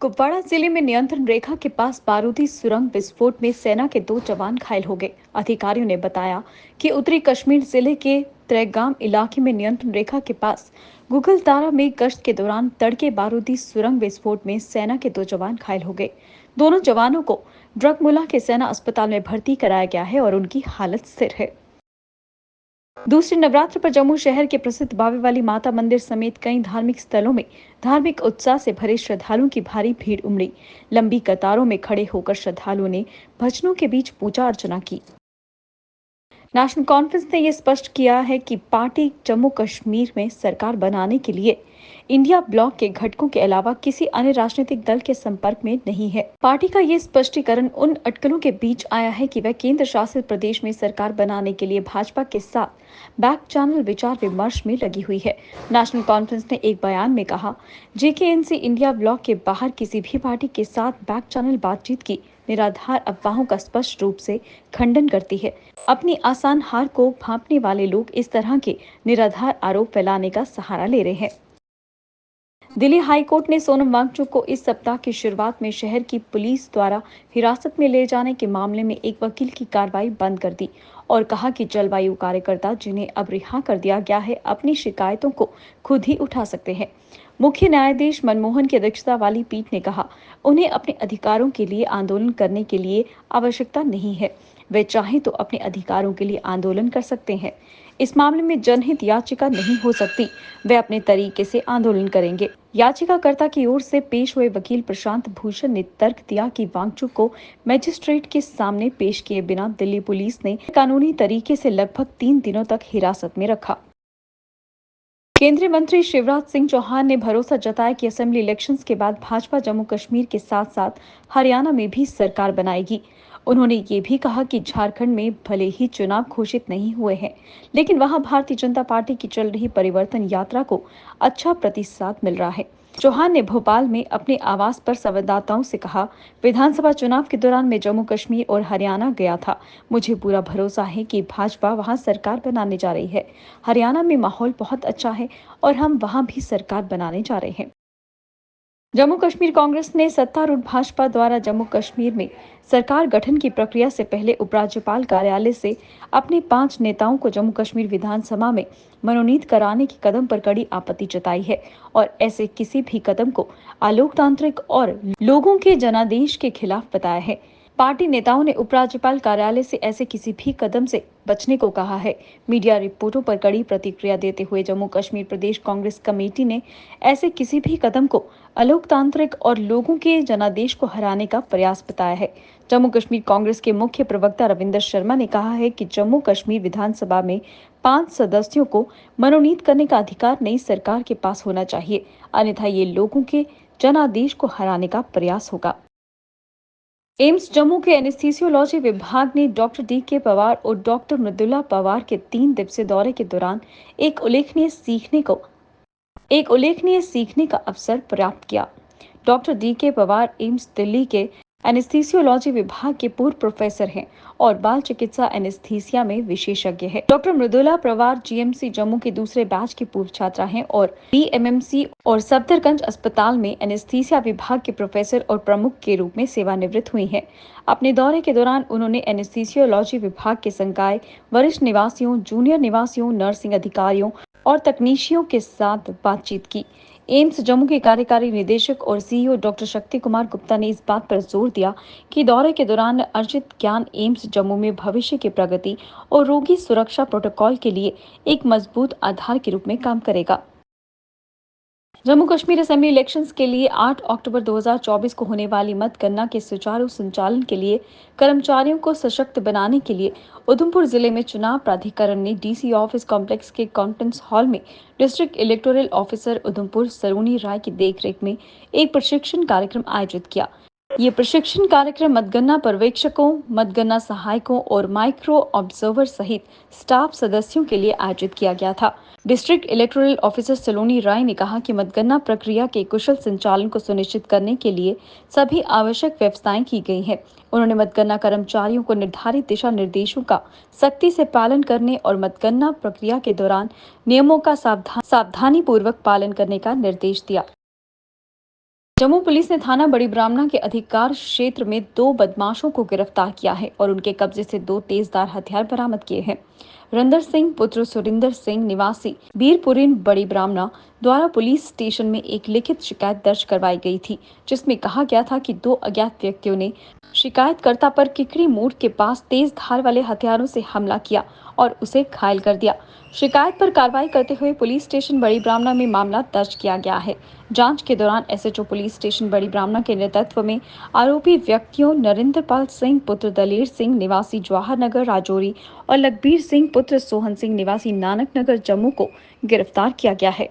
कुपवाड़ा जिले में नियंत्रण रेखा के पास बारूदी सुरंग विस्फोट में सेना के 2 जवान घायल हो गए। अधिकारियों ने बताया कि उत्तरी कश्मीर जिले के त्रेगाम इलाके में नियंत्रण रेखा के पास गुगलतारा में गश्त के दौरान तड़के बारूदी सुरंग विस्फोट में सेना के 2 जवान घायल हो गए। दोनों जवानों को ड्रगमुला के सेना अस्पताल में भर्ती कराया गया है और उनकी हालत स्थिर है। दूसरे नवरात्र पर जम्मू शहर के प्रसिद्ध बावे वाली माता मंदिर समेत कई धार्मिक स्थलों में धार्मिक उत्साह से भरे श्रद्धालुओं की भारी भीड़ उमड़ी। लंबी कतारों में खड़े होकर श्रद्धालुओं ने भजनों के बीच पूजा अर्चना की। नेशनल कॉन्फ्रेंस ने यह स्पष्ट किया है कि पार्टी जम्मू कश्मीर में सरकार बनाने के लिए इंडिया ब्लॉक के घटकों के अलावा किसी अन्य राजनीतिक दल के संपर्क में नहीं है। पार्टी का ये स्पष्टीकरण उन अटकलों के बीच आया है कि वह केंद्र शासित प्रदेश में सरकार बनाने के लिए भाजपा के साथ बैक चैनल विचार विमर्श में लगी हुई है। नेशनल कॉन्फ्रेंस ने एक बयान में कहा, जेकेएनसी इंडिया ब्लॉक के बाहर किसी भी पार्टी के साथ बैक चैनल बातचीत की निराधार अफवाहों का स्पष्ट रूप से खंडन करती है। अपनी आसान हार को भांपने वाले लोग इस तरह के निराधार आरोप फैलाने का सहारा ले रहे हैं। दिल्ली हाई कोर्ट ने सोनम वांगचुक को इस सप्ताह की शुरुआत में शहर की पुलिस द्वारा हिरासत में ले जाने के मामले में एक वकील की कार्रवाई बंद कर दी और कहा कि जलवायु कार्यकर्ता जिन्हें अब रिहा कर दिया गया है अपनी शिकायतों को खुद ही उठा सकते हैं। मुख्य न्यायाधीश मनमोहन की अध्यक्षता वाली पीठ ने कहा, उन्हें अपने अधिकारों के लिए आंदोलन करने के लिए आवश्यकता नहीं है। वे चाहें तो अपने अधिकारों के लिए आंदोलन कर सकते हैं। इस मामले में जनहित याचिका नहीं हो सकती। वे अपने तरीके से आंदोलन करेंगे। याचिकाकर्ता की ओर से पेश हुए वकील प्रशांत भूषण ने तर्क दिया कि वांगचुक को मजिस्ट्रेट के सामने पेश किए बिना दिल्ली पुलिस ने कानूनी तरीके से लगभग 3 दिनों तक हिरासत में रखा। केंद्रीय मंत्री शिवराज सिंह चौहान ने भरोसा जताया कि असेंबली इलेक्शंस के बाद भाजपा जम्मू कश्मीर के साथ साथ हरियाणा में भी सरकार बनाएगी। उन्होंने ये भी कहा कि झारखंड में भले ही चुनाव घोषित नहीं हुए हैं, लेकिन वहां भारतीय जनता पार्टी की चल रही परिवर्तन यात्रा को अच्छा प्रतिसाद मिल रहा है। चौहान ने भोपाल में अपने आवास पर संवाददाताओं से कहा, विधानसभा चुनाव के दौरान मैं जम्मू कश्मीर और हरियाणा गया था। मुझे पूरा भरोसा है कि भाजपा वहां सरकार बनाने जा रही है। हरियाणा में माहौल बहुत अच्छा है और हम वहां भी सरकार बनाने जा रहे हैं। जम्मू कश्मीर कांग्रेस ने सत्तारूढ़ भाजपा द्वारा जम्मू कश्मीर में सरकार गठन की प्रक्रिया से पहले उपराज्यपाल कार्यालय से अपने 5 नेताओं को जम्मू कश्मीर विधानसभा में मनोनीत कराने के कदम पर कड़ी आपत्ति जताई है और ऐसे किसी भी कदम को अलोकतांत्रिक और लोगों के जनादेश के खिलाफ बताया है। पार्टी नेताओं ने उपराज्यपाल कार्यालय से ऐसे किसी भी कदम से बचने को कहा है। मीडिया रिपोर्टों पर कड़ी प्रतिक्रिया देते हुए जम्मू कश्मीर प्रदेश कांग्रेस कमेटी ने ऐसे किसी भी कदम को अलोकतांत्रिक और लोगों के जनादेश को हराने का प्रयास बताया है। जम्मू कश्मीर कांग्रेस के मुख्य प्रवक्ता रविंदर शर्मा ने कहा है कि जम्मू कश्मीर विधानसभा में 5 सदस्यों को मनोनीत करने का अधिकार नई सरकार के पास होना चाहिए, अन्यथा ये लोगों के जनादेश को हराने का प्रयास होगा। एम्स जम्मू के एनेस्थीसियोलॉजी विभाग ने डॉक्टर डी.के. पवार और डॉक्टर मृदुला पवार के 3 दिवसीय दौरे के दौरान एक उल्लेखनीय सीखने का अवसर प्राप्त किया। Doctor DK. Pawar AIIMS Delhi के एनेस्थीसियोलॉजी विभाग के पूर्व प्रोफेसर हैं और बाल चिकित्सा एनेस्थीसिया में विशेषज्ञ हैं। डॉक्टर मृदुला पवार जीएमसी जम्मू के दूसरे बैच की पूर्व छात्रा हैं और बीएमएमसी और सफदरगंज अस्पताल में एनेस्थीसिया विभाग के प्रोफेसर और प्रमुख के रूप में सेवानिवृत्त हुई हैं। अपने दौरे के दौरान उन्होंने एनेस्थीसियोलॉजी विभाग के संकाय, वरिष्ठ निवासियों, जूनियर निवासियों, नर्सिंग अधिकारियों और तकनीशियों के साथ बातचीत की। एम्स जम्मू के कार्यकारी निदेशक और सीईओ डॉक्टर शक्ति कुमार गुप्ता ने इस बात पर जोर दिया कि दौरे के दौरान अर्जित ज्ञान एम्स जम्मू में भविष्य की प्रगति और रोगी सुरक्षा प्रोटोकॉल के लिए एक मजबूत आधार के रूप में काम करेगा। जम्मू कश्मीर असेंबली इलेक्शंस के लिए 8 अक्टूबर 2024 को होने वाली मतगणना के सुचारू संचालन के लिए कर्मचारियों को सशक्त बनाने के लिए उधमपुर जिले में चुनाव प्राधिकरण ने डीसी ऑफिस कॉम्प्लेक्स के कॉन्फ्रेंस हॉल में डिस्ट्रिक्ट इलेक्टोरल ऑफिसर उधमपुर सलोनी राय की देखरेख में एक प्रशिक्षण कार्यक्रम आयोजित किया। ये प्रशिक्षण कार्यक्रम मतगणना पर्यवेक्षकों, मतगणना सहायकों और माइक्रो ऑब्जर्वर सहित स्टाफ सदस्यों के लिए आयोजित किया गया था। डिस्ट्रिक्ट इलेक्टोरल ऑफिसर सलोनी राय ने कहा कि मतगणना प्रक्रिया के कुशल संचालन को सुनिश्चित करने के लिए सभी आवश्यक व्यवस्थाएं की गई हैं। उन्होंने मतगणना कर्मचारियों को निर्धारित दिशा निर्देशों का सख्ती से पालन करने और मतगणना प्रक्रिया के दौरान नियमों का सावधानी पूर्वक पालन करने का निर्देश दिया। जम्मू पुलिस ने थाना बड़ी ब्राह्मणा के अधिकार क्षेत्र में 2 बदमाशों को गिरफ्तार किया है और उनके कब्जे से 2 तेजधार हथियार बरामद किए हैं। रंदर सिंह पुत्र सुरिंदर सिंह निवासी बीरपुरीन बड़ी ब्राह्मणा द्वारा पुलिस स्टेशन में एक लिखित शिकायत दर्ज करवाई गई थी, जिसमें कहा गया था कि 2 अज्ञात व्यक्तियों ने शिकायतकर्ता पर किकड़ी मोड़ के पास तेज धार वाले हथियारों से हमला किया और उसे घायल कर दिया। शिकायत पर कार्रवाई करते हुए पुलिस स्टेशन बड़ी ब्राह्मणा में मामला दर्ज किया गया है। जांच के दौरान एसएचओ पुलिस स्टेशन बड़ी ब्राह्मणा के नेतृत्व में आरोपी व्यक्तियों नरेंद्रपाल सिंह पुत्र दलेर सिंह निवासी जवाहर नगर राजौरी और लखबीर सिंह पुत्र सोहन सिंह निवासी नानक नगर जम्मू को गिरफ्तार किया गया है।